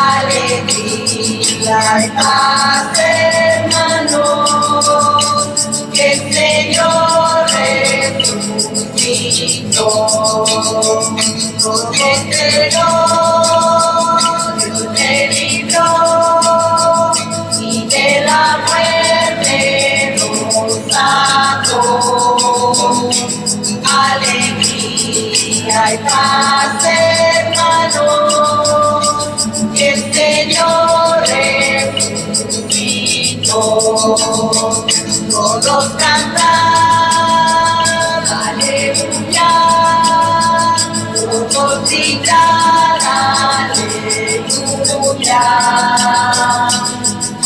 alegría y paz, hermanos, que el Señor resucitó. Porque Dios le libró y de la muerte nos sacó. Alegría y paz, hermanos, que el Señor resucitó. Todos cantan, aleluya, todos gritan, aleluya.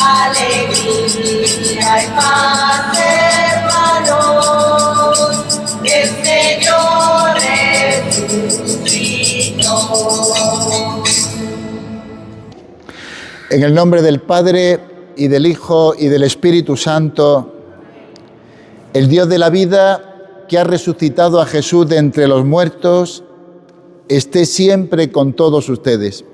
Alegría y paz, hermanos, que el Señor resucitó. En el nombre del Padre, y del Hijo, y del Espíritu Santo, el Dios de la vida, que ha resucitado a Jesús de entre los muertos, esté siempre con todos ustedes.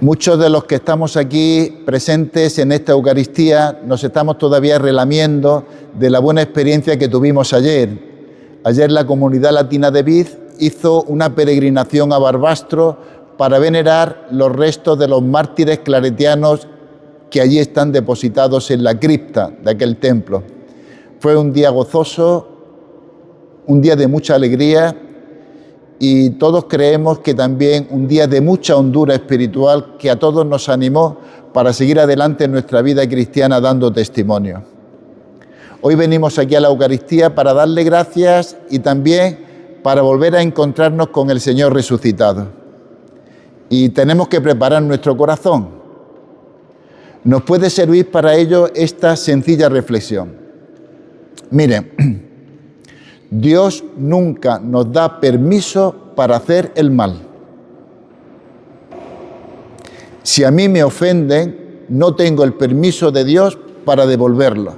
Muchos de los que estamos aquí presentes en esta Eucaristía nos estamos todavía relamiendo de la buena experiencia que tuvimos ayer. Ayer la Comunidad Latina de Viz hizo una peregrinación a Barbastro para venerar los restos de los mártires claretianos que allí están depositados en la cripta de aquel templo. Fue un día gozoso, un día de mucha alegría, y todos creemos que también un día de mucha hondura espiritual que a todos nos animó para seguir adelante en nuestra vida cristiana dando testimonio. Hoy venimos aquí a la Eucaristía para darle gracias y también para volver a encontrarnos con el Señor resucitado. Y tenemos que preparar nuestro corazón. Nos puede servir para ello esta sencilla reflexión. Miren, Dios nunca nos da permiso para hacer el mal. Si a mí me ofenden, no tengo el permiso de Dios para devolverlo.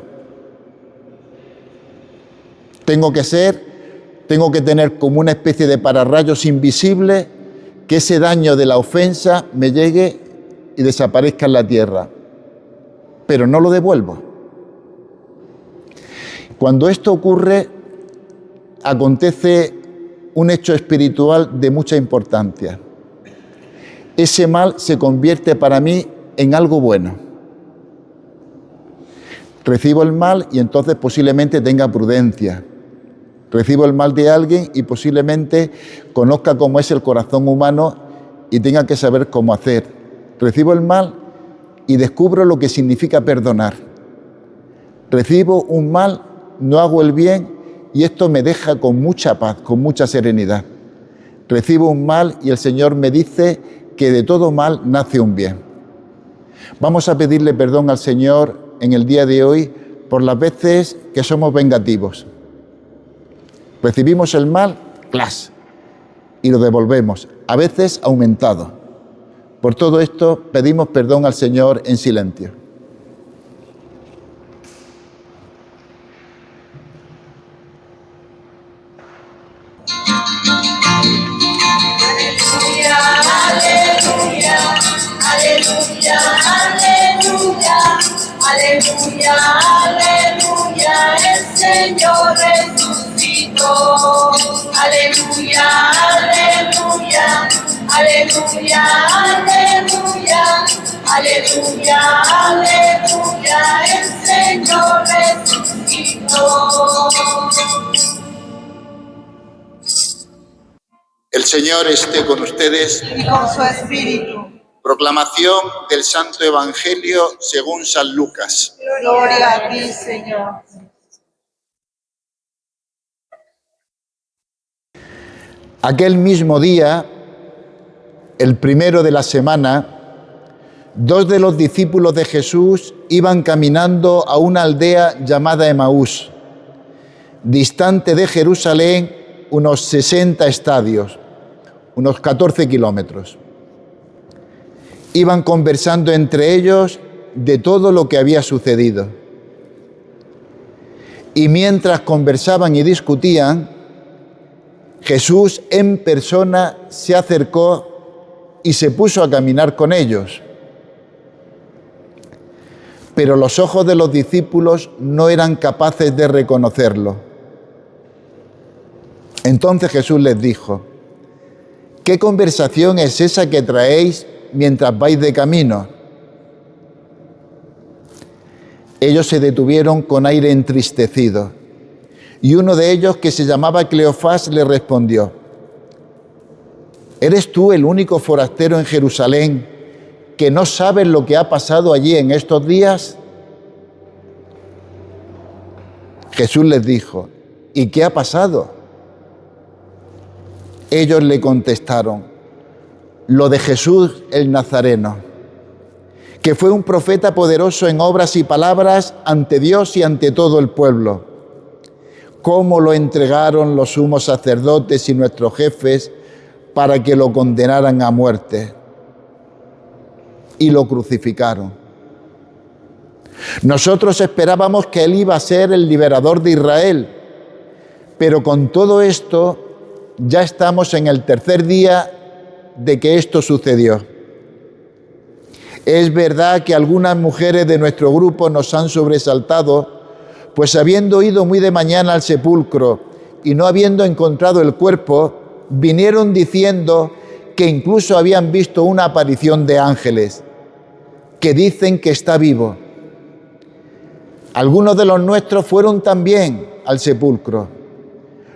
Tengo que tener como una especie de pararrayos invisible, que ese daño de la ofensa me llegue y desaparezca en la tierra, pero no lo devuelvo. Cuando esto ocurre, acontece un hecho espiritual de mucha importancia. Ese mal se convierte para mí en algo bueno. Recibo el mal y entonces posiblemente tenga prudencia. Recibo el mal de alguien y posiblemente conozca cómo es el corazón humano y tenga que saber cómo hacer. Recibo el mal y descubro lo que significa perdonar. Recibo un mal, no hago el bien y esto me deja con mucha paz, con mucha serenidad. Recibo un mal y el Señor me dice que de todo mal nace un bien. Vamos a pedirle perdón al Señor en el día de hoy por las veces que somos vengativos. Recibimos el mal, ¡clas!, y lo devolvemos, a veces aumentado. Por todo esto pedimos perdón al Señor en silencio. Aleluya, aleluya, aleluya, aleluya, aleluya, el Señor resucitó. Aleluya, aleluya, aleluya, aleluya, aleluya, aleluya, el Señor resucitó. El Señor esté con ustedes. Y con su espíritu. Proclamación del Santo Evangelio según San Lucas. Gloria a ti, Señor. Aquel mismo día, el primero de la semana, 2 de los discípulos de Jesús iban caminando a una aldea llamada Emaús, distante de Jerusalén unos 60 estadios, unos 14 kilómetros. Iban conversando entre ellos de todo lo que había sucedido. Y mientras conversaban y discutían, Jesús en persona se acercó y se puso a caminar con ellos. Pero los ojos de los discípulos no eran capaces de reconocerlo. Entonces Jesús les dijo: ¿qué conversación es esa que traéis mientras vais de camino? Ellos se detuvieron con aire entristecido, y uno de ellos, que se llamaba Cleofás, le respondió: ¿eres tú el único forastero en Jerusalén que no sabes lo que ha pasado allí en estos días? Jesús les dijo: ¿y qué ha pasado? Ellos le contestaron: lo de Jesús el Nazareno, que fue un profeta poderoso en obras y palabras ante Dios y ante todo el pueblo. Cómo lo entregaron los sumos sacerdotes y nuestros jefes para que lo condenaran a muerte, y lo crucificaron. Nosotros esperábamos que él iba a ser el liberador de Israel, pero con todo esto ya estamos en el tercer día de que esto sucedió. Es verdad que algunas mujeres de nuestro grupo nos han sobresaltado, pues habiendo ido muy de mañana al sepulcro y no habiendo encontrado el cuerpo, vinieron diciendo que incluso habían visto una aparición de ángeles, que dicen que está vivo. Algunos de los nuestros fueron también al sepulcro.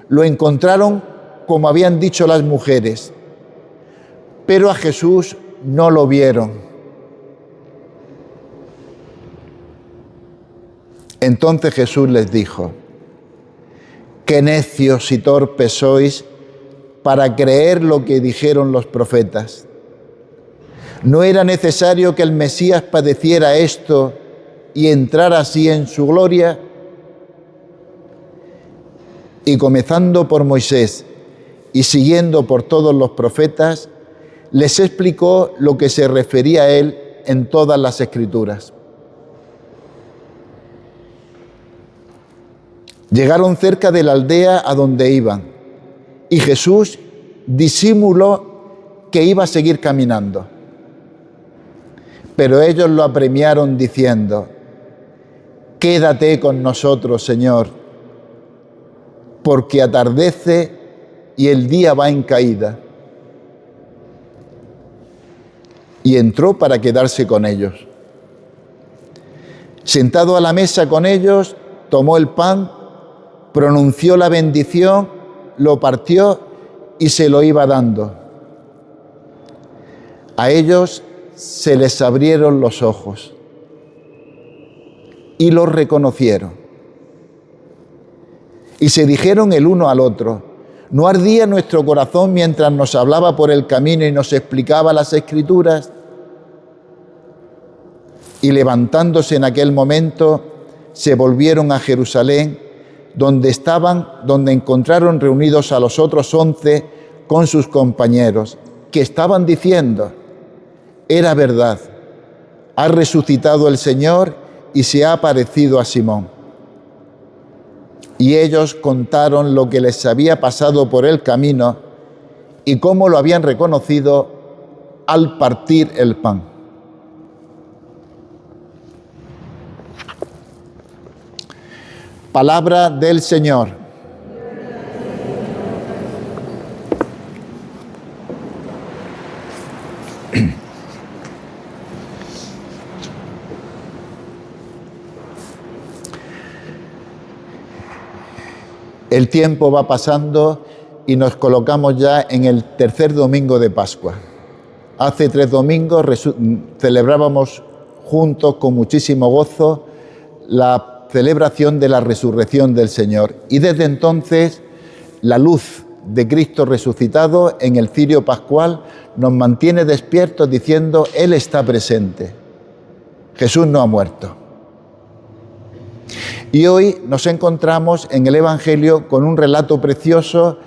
Lo encontraron como habían dicho las mujeres, pero a Jesús no lo vieron. Entonces Jesús les dijo: qué necios y torpes sois para creer lo que dijeron los profetas. ¿No era necesario que el Mesías padeciera esto y entrara así en su gloria? Y comenzando por Moisés y siguiendo por todos los profetas, les explicó lo que se refería a él en todas las Escrituras. Llegaron cerca de la aldea a donde iban, y Jesús disimuló que iba a seguir caminando. Pero ellos lo apremiaron diciendo: quédate con nosotros, Señor, porque atardece y el día va en caída. Y entró para quedarse con ellos. Sentado a la mesa con ellos, tomó el pan, pronunció la bendición, lo partió y se lo iba dando. A ellos se les abrieron los ojos y los reconocieron. Y se dijeron el uno al otro: ¿no ardía nuestro corazón mientras nos hablaba por el camino y nos explicaba las Escrituras? Y levantándose en aquel momento, se volvieron a Jerusalén, donde encontraron reunidos a los otros 11 con sus compañeros, que estaban diciendo: era verdad, ha resucitado el Señor y se ha aparecido a Simón. Y ellos contaron lo que les había pasado por el camino y cómo lo habían reconocido al partir el pan. Palabra del Señor. El tiempo va pasando y nos colocamos ya en el tercer domingo de Pascua. Hace 3 domingos celebrábamos juntos con muchísimo gozo la celebración de la resurrección del Señor. Y desde entonces la luz de Cristo resucitado en el cirio pascual nos mantiene despiertos diciendo: Él está presente. Jesús no ha muerto. Y hoy nos encontramos en el Evangelio con un relato precioso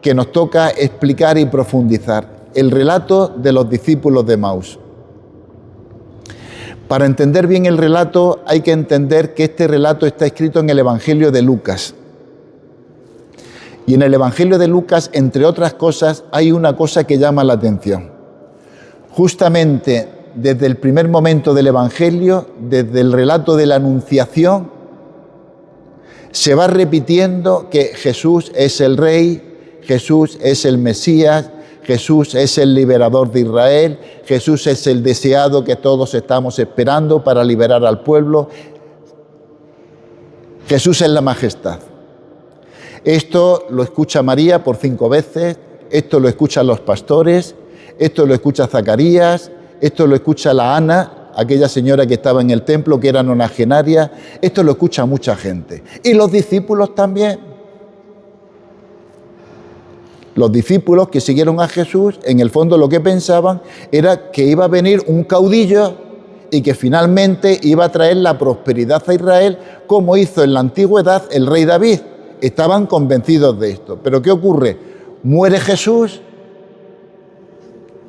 que nos toca explicar y profundizar. El relato de los discípulos de Emaús. Para entender bien el relato hay que entender que este relato está escrito en el Evangelio de Lucas. Y en el Evangelio de Lucas, entre otras cosas, hay una cosa que llama la atención. Justamente desde el primer momento del Evangelio, desde el relato de la Anunciación, se va repitiendo que Jesús es el Rey, Jesús es el Mesías, Jesús es el liberador de Israel, Jesús es el deseado que todos estamos esperando para liberar al pueblo. Jesús es la majestad. Esto lo escucha María por 5 veces, esto lo escuchan los pastores, esto lo escucha Zacarías, esto lo escucha la Ana, aquella señora que estaba en el templo, que era nonagenaria, esto lo escucha mucha gente. Y los discípulos también. Los discípulos que siguieron a Jesús, en el fondo lo que pensaban era que iba a venir un caudillo y que finalmente iba a traer la prosperidad a Israel, como hizo en la antigüedad el rey David. Estaban convencidos de esto. Pero ¿qué ocurre? Muere Jesús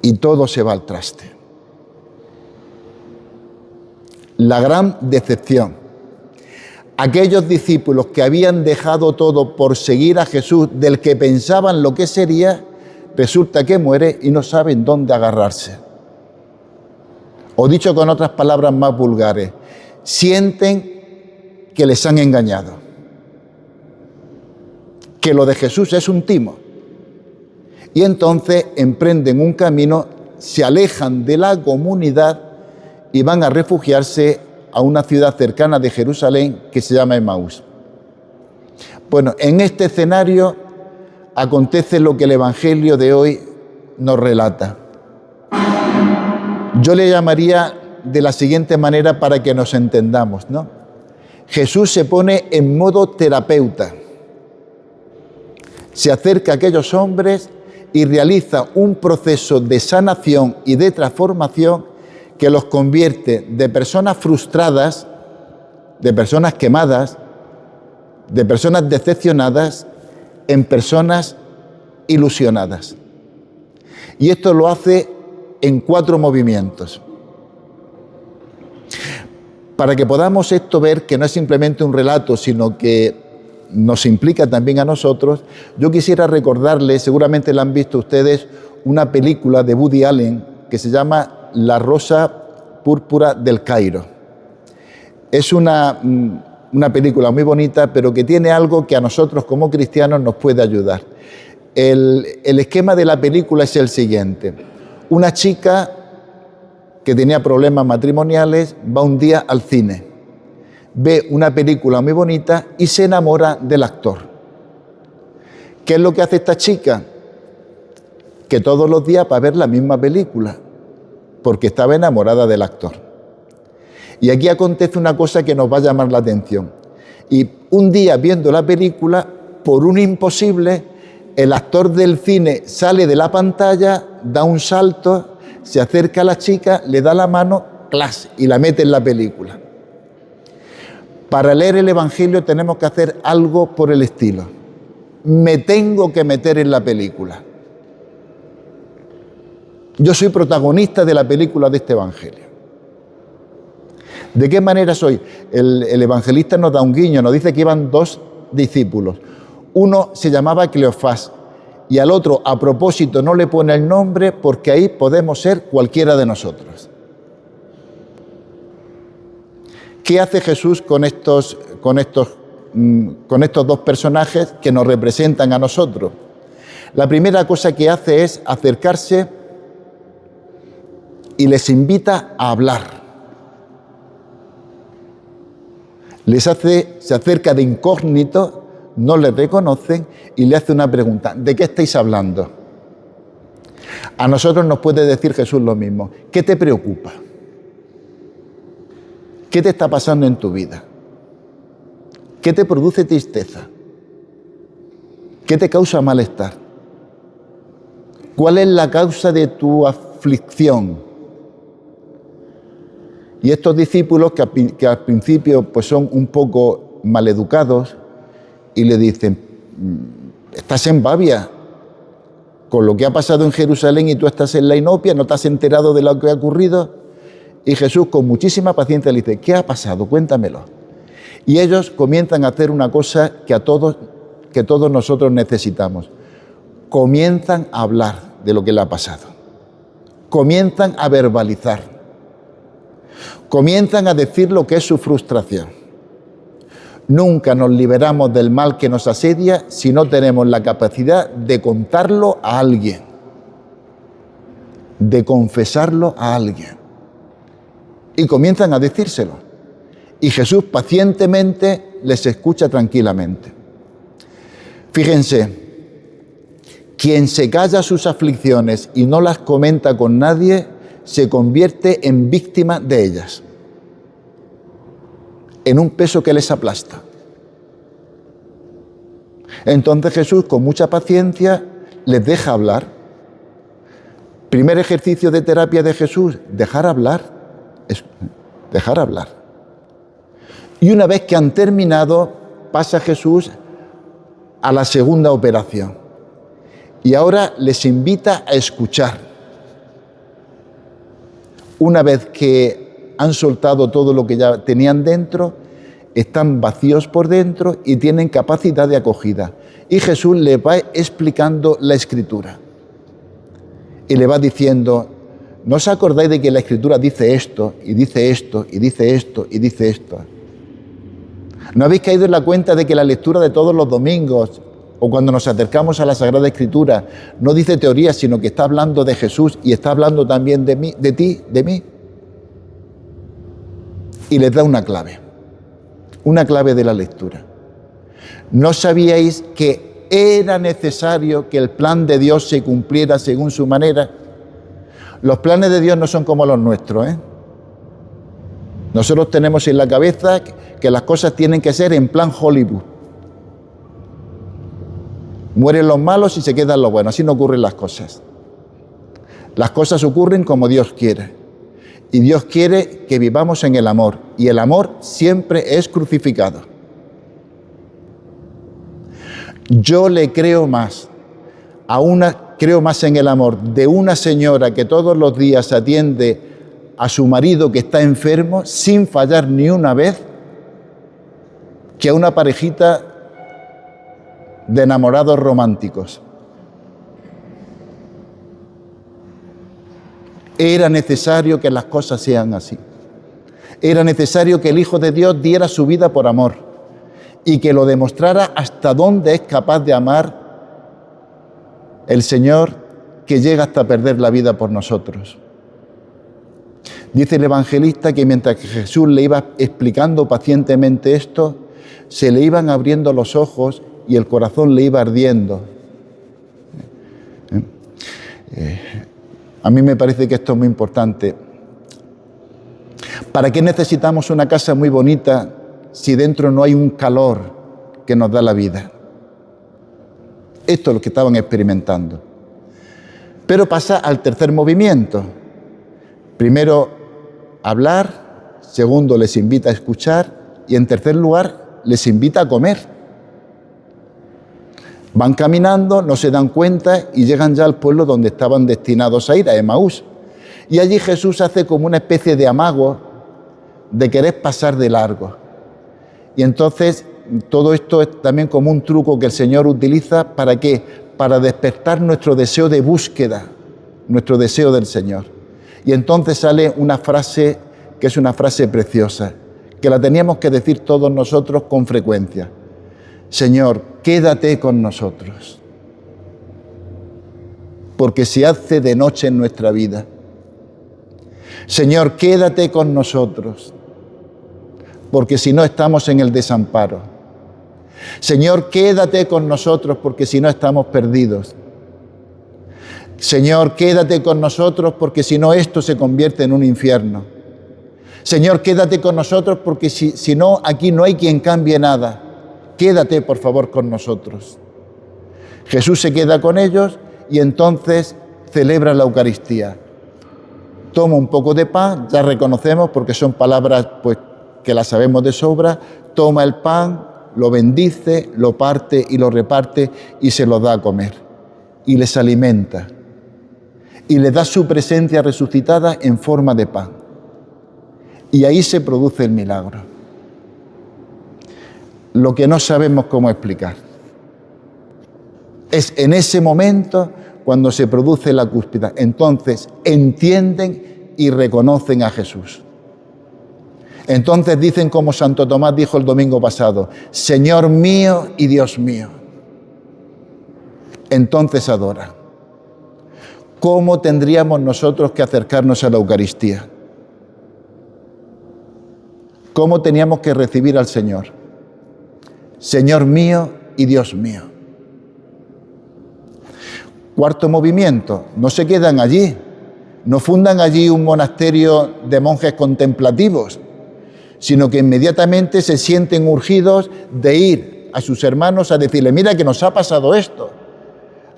y todo se va al traste. La gran decepción. Aquellos discípulos que habían dejado todo por seguir a Jesús, del que pensaban lo que sería, resulta que muere y no saben dónde agarrarse. O dicho con otras palabras más vulgares, sienten que les han engañado, que lo de Jesús es un timo. Y entonces emprenden un camino, se alejan de la comunidad y van a refugiarse a una ciudad cercana de Jerusalén que se llama Emaús. Bueno, en este escenario acontece lo que el Evangelio de hoy nos relata. Yo le llamaría de la siguiente manera para que nos entendamos, ¿no? Jesús se pone en modo terapeuta. Se acerca a aquellos hombres y realiza un proceso de sanación y de transformación que los convierte de personas frustradas, de personas quemadas, de personas decepcionadas, en personas ilusionadas. Y esto lo hace en 4 movimientos. Para que podamos esto ver que no es simplemente un relato, sino que nos implica también a nosotros, yo quisiera recordarles, seguramente la han visto ustedes, una película de Woody Allen que se llama La Rosa Púrpura del Cairo. Es una película muy bonita, pero que tiene algo que a nosotros como cristianos nos puede ayudar. El esquema de la película es el siguiente. Una chica que tenía problemas matrimoniales va un día al cine, ve una película muy bonita y se enamora del actor. ¿Qué es lo que hace esta chica? Que todos los días va a ver la misma película, porque estaba enamorada del actor. Y aquí acontece una cosa que nos va a llamar la atención. Y un día, viendo la película, por un imposible, el actor del cine sale de la pantalla, da un salto, se acerca a la chica, le da la mano, ¡clas!, y la mete en la película. Para leer el Evangelio tenemos que hacer algo por el estilo. Me tengo que meter en la película. Yo soy protagonista de la película de este Evangelio. ¿De qué manera soy? El evangelista nos da un guiño, nos dice que iban 2 discípulos. Uno se llamaba Cleofás y al otro, a propósito, no le pone el nombre porque ahí podemos ser cualquiera de nosotros. ¿Qué hace Jesús con estos 2 personajes que nos representan a nosotros? La primera cosa que hace es acercarse y les invita a hablar. Se acerca de incógnito, no les reconocen y le hace una pregunta. ¿De qué estáis hablando? A nosotros nos puede decir Jesús lo mismo. ¿Qué te preocupa? ¿Qué te está pasando en tu vida? ¿Qué te produce tristeza? ¿Qué te causa malestar? ¿Cuál es la causa de tu aflicción? Y estos discípulos que al principio pues son un poco maleducados y le dicen, estás en Babia con lo que ha pasado en Jerusalén y tú estás en la inopia, no te has enterado de lo que ha ocurrido. Y Jesús con muchísima paciencia le dice, ¿qué ha pasado? Cuéntamelo. Y ellos comienzan a hacer una cosa que todos nosotros necesitamos. Comienzan a hablar de lo que le ha pasado. comienzan a verbalizar, comienzan a decir lo que es su frustración. Nunca nos liberamos del mal que nos asedia si no tenemos la capacidad de contarlo a alguien, de confesarlo a alguien. Y comienzan a decírselo. Y Jesús pacientemente les escucha tranquilamente. Fíjense, quien se calla sus aflicciones y no las comenta con nadie, se convierte en víctima de ellas, en un peso que les aplasta. Entonces Jesús, con mucha paciencia, les deja hablar. Primer ejercicio de terapia de Jesús, dejar hablar. Dejar hablar. Y una vez que han terminado, pasa Jesús a la segunda operación. Y ahora les invita a escuchar. Una vez que han soltado todo lo que ya tenían dentro, están vacíos por dentro y tienen capacidad de acogida. Y Jesús les va explicando la Escritura. Y le va diciendo, ¿no os acordáis de que la Escritura dice esto, y dice esto, y dice esto, y dice esto? ¿No habéis caído en la cuenta de que la lectura de todos los domingos, o cuando nos acercamos a la Sagrada Escritura, no dice teoría, sino que está hablando de Jesús y está hablando también de mí, de ti, de mí? Y les da una clave de la lectura. ¿No sabíais que era necesario que el plan de Dios se cumpliera según su manera? Los planes de Dios no son como los nuestros, ¿eh? Nosotros tenemos en la cabeza que las cosas tienen que ser en plan Hollywood. Mueren los malos y se quedan los buenos. Así no ocurren las cosas. Las cosas ocurren como Dios quiere. Y Dios quiere que vivamos en el amor. Y el amor siempre es crucificado. Yo le creo más creo más en el amor de una señora que todos los días atiende a su marido que está enfermo sin fallar ni una vez, que a una parejita de enamorados románticos. Era necesario que las cosas sean así. Era necesario que el Hijo de Dios diera su vida por amor y que lo demostrara hasta dónde es capaz de amar el Señor, que llega hasta perder la vida por nosotros. Dice el evangelista que mientras que Jesús le iba explicando pacientemente esto, se le iban abriendo los ojos y el corazón le iba ardiendo. A mí me parece que esto es muy importante. ¿Para qué necesitamos una casa muy bonita si dentro no hay un calor que nos da la vida? Esto es lo que estaban experimentando. Pero pasa al tercer movimiento. Primero, hablar. Segundo, les invita a escuchar. Y en tercer lugar, les invita a comer. Van caminando, no se dan cuenta y llegan ya al pueblo donde estaban destinados a ir, a Emaús. Y allí Jesús hace como una especie de amago de querer pasar de largo. Y entonces todo esto es también como un truco que el Señor utiliza. ¿Para qué? Para despertar nuestro deseo de búsqueda, nuestro deseo del Señor. Y entonces sale una frase que es una frase preciosa, que la teníamos que decir todos nosotros con frecuencia. Señor, quédate con nosotros, porque se hace de noche en nuestra vida. Señor, quédate con nosotros, porque si no estamos en el desamparo. Señor, quédate con nosotros, porque si no estamos perdidos. Señor, quédate con nosotros, porque si no esto se convierte en un infierno. Señor, quédate con nosotros, porque si no, aquí no hay quien cambie nada. Quédate, por favor, con nosotros. Jesús se queda con ellos y entonces celebra la Eucaristía. Toma un poco de pan, ya reconocemos, porque son palabras pues, que las sabemos de sobra. Toma el pan, lo bendice, lo parte y lo reparte y se lo da a comer. Y les alimenta. Y les da su presencia resucitada en forma de pan. Y ahí se produce el milagro. Lo que no sabemos cómo explicar. Es en ese momento cuando se produce la cúspide. Entonces entienden y reconocen a Jesús. Entonces dicen como Santo Tomás dijo el domingo pasado: Señor mío y Dios mío. Entonces adoran. ¿Cómo tendríamos nosotros que acercarnos a la Eucaristía? ¿Cómo teníamos que recibir al Señor? Señor mío y Dios mío. Cuarto movimiento, no se quedan allí, no fundan allí un monasterio de monjes contemplativos, sino que inmediatamente se sienten urgidos de ir a sus hermanos a decirle: mira que nos ha pasado esto,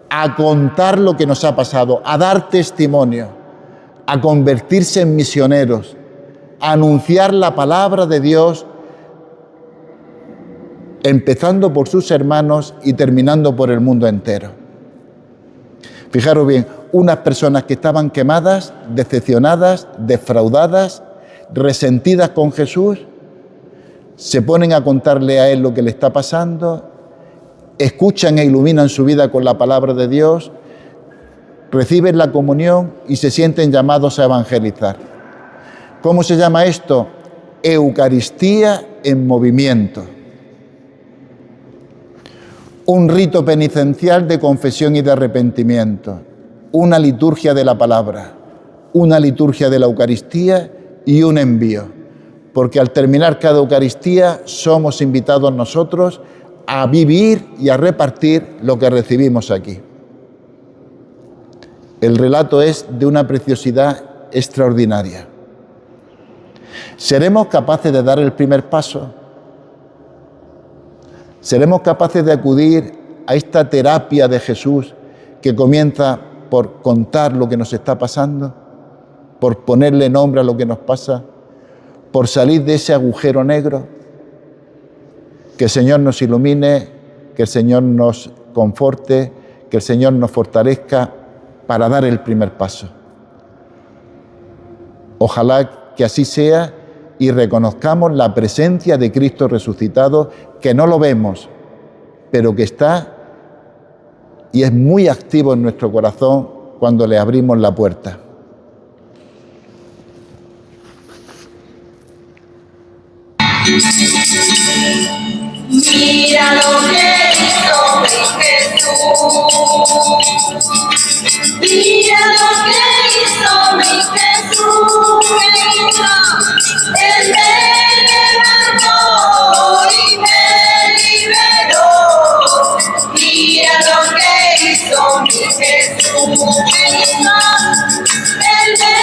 a contar lo que nos ha pasado, a dar testimonio, a convertirse en misioneros, a anunciar la palabra de Dios, empezando por sus hermanos y terminando por el mundo entero. Fijaros bien, unas personas que estaban quemadas, decepcionadas, defraudadas, resentidas con Jesús, se ponen a contarle a Él lo que le está pasando, escuchan e iluminan su vida con la palabra de Dios, reciben la comunión y se sienten llamados a evangelizar. ¿Cómo se llama esto? Eucaristía en movimiento. Un rito penitencial de confesión y de arrepentimiento, una liturgia de la palabra, una liturgia de la Eucaristía y un envío, porque al terminar cada Eucaristía somos invitados nosotros a vivir y a repartir lo que recibimos aquí. El relato es de una preciosidad extraordinaria. ¿Seremos capaces de dar el primer paso? ¿Seremos capaces de acudir a esta terapia de Jesús que comienza por contar lo que nos está pasando, por ponerle nombre a lo que nos pasa, por salir de ese agujero negro? Que el Señor nos ilumine, que el Señor nos conforte, que el Señor nos fortalezca para dar el primer paso. Ojalá que así sea y reconozcamos la presencia de Cristo resucitado, que no lo vemos, pero que está y es muy activo en nuestro corazón cuando le abrimos la puerta. Mira lo que hizo mi Jesús. Mira lo que hizo mi Jesús. Él me levantó y me liberó. Mira lo que hizo mi Jesús. Él me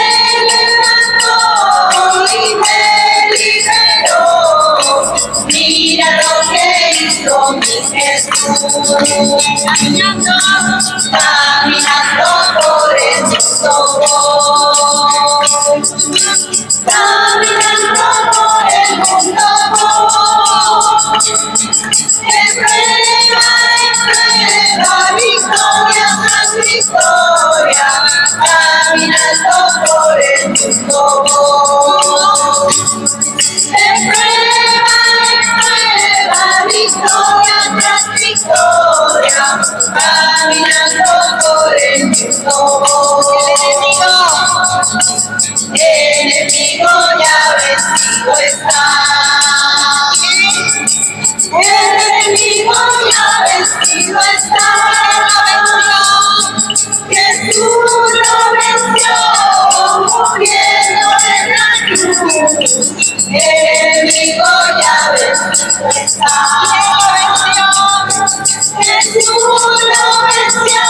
levantó y me liberó. Mira lo que hizo mi Jesús. Caminando por el mundo voy. Caminando por el mundo voy. En prueba, victoria tras victoria. Caminando por el mundo voy. En prueba, victoria tras victoria, caminando por el mundo voy. El enemigo ya vencido está. El enemigo ya vencido está. Jesús lo venció, muriendo en la cruz. El enemigo ya vencido está. Jesús lo venció,